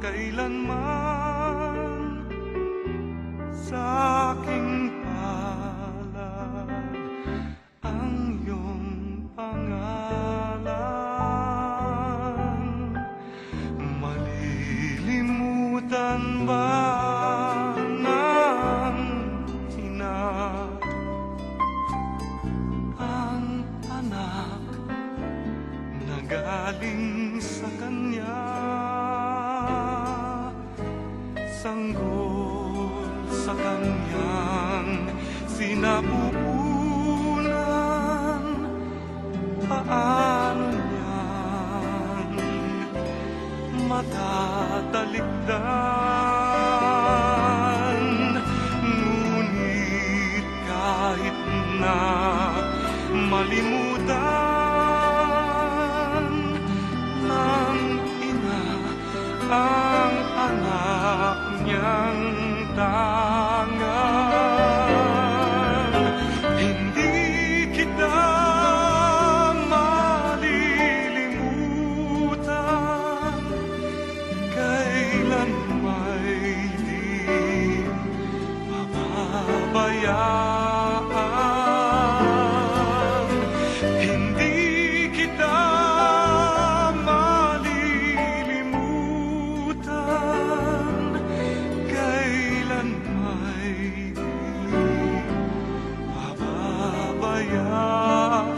kailanman sa aking palad ang iyong pangalan. Malilimutan ba ng ina ang anak na galing sa kanya? Sanggol sa kanyang sinapupunan, paano niyan matatalikdan? Ngunit kahit na malimutan ng ina ang anak niyang tangan, hindi kita malilimutan, kailan may di pababayaan. Hindi kita malilimutan, kailan may di pababayaan.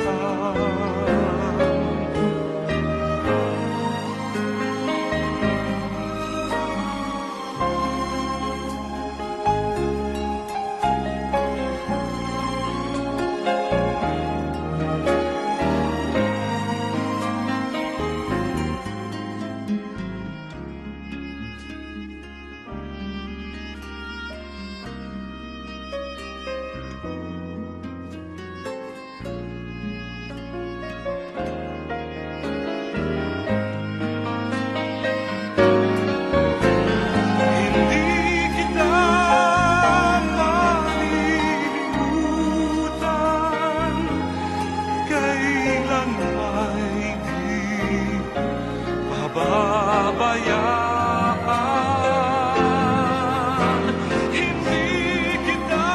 Pababayaan, hindi kita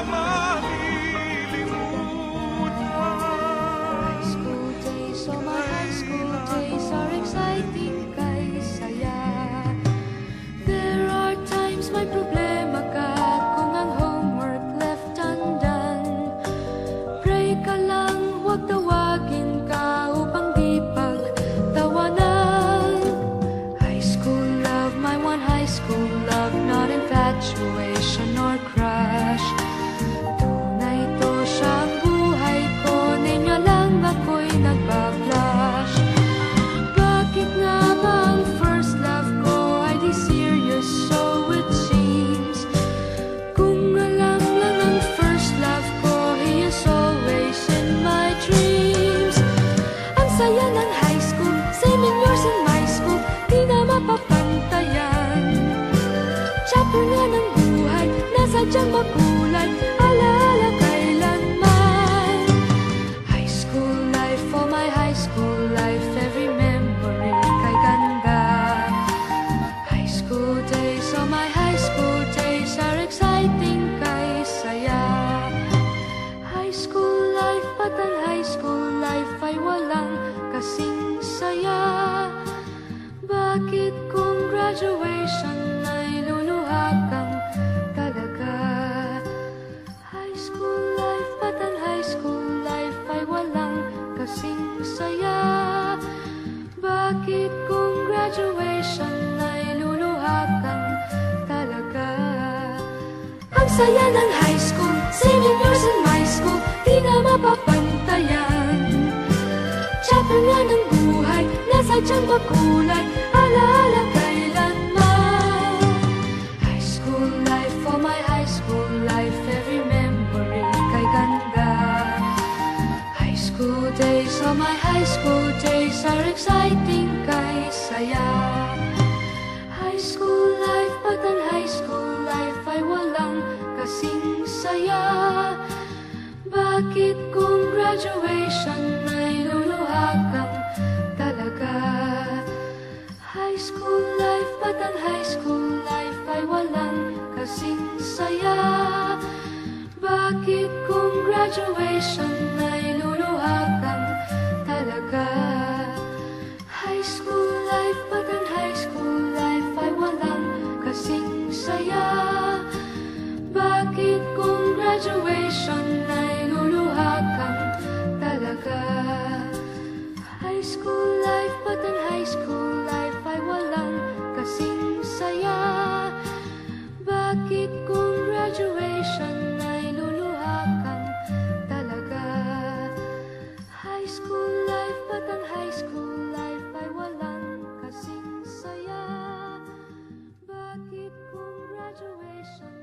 malilimutan. High school days, oh my high school days are exciting, kay saya. There are times may problema ka kung ang homework left undone. Pray ka lang, huwag tawagin ka upang di pagtawanan. High school love, my one high school love, not infatuation or crush. Tunay to siyang buhay ko, ninyo lang ako'y nagbablush. Bakit nga ba ang first love ko ay di serious, so it seems? Kung alam lang ang first love ko, he is always in my dreams. Ang saya ng high school, 7 years in my school, di na mapapantayan. Chapter nga ng buhay, nasadyang makulay, alaala kailanman. High school life, oh my high school life, every memory kay ganda. High school days, oh my high school days are exciting, kay saya. High school life, ba't ang high school life ay walang kasing saya? Bakit kung graduation ay luluha kang talaga? High school life, ba't ang high school life ay walang kasing saya? Bakit kung graduation ay luluha kang talaga? Ang saya ng high school, 7 years in my school, di na mapapantayan. Chapter nga ng buhay, nasadyang makulay, alaala kailanman. High school life, oh my high school life, every memory kay ganda. High school days, oh my high school days are exciting, kay saya. High school life, ba't ang high school life ay walang kasing saya? Bakit kung graduation ay luluha kang talaga? High High school life, ba't ang high school life ay walang kasing saya? Bakit kung graduation ay luluha kang talaga? High school life, ba't ang high school life ay walang kasing saya? Bakit kung graduation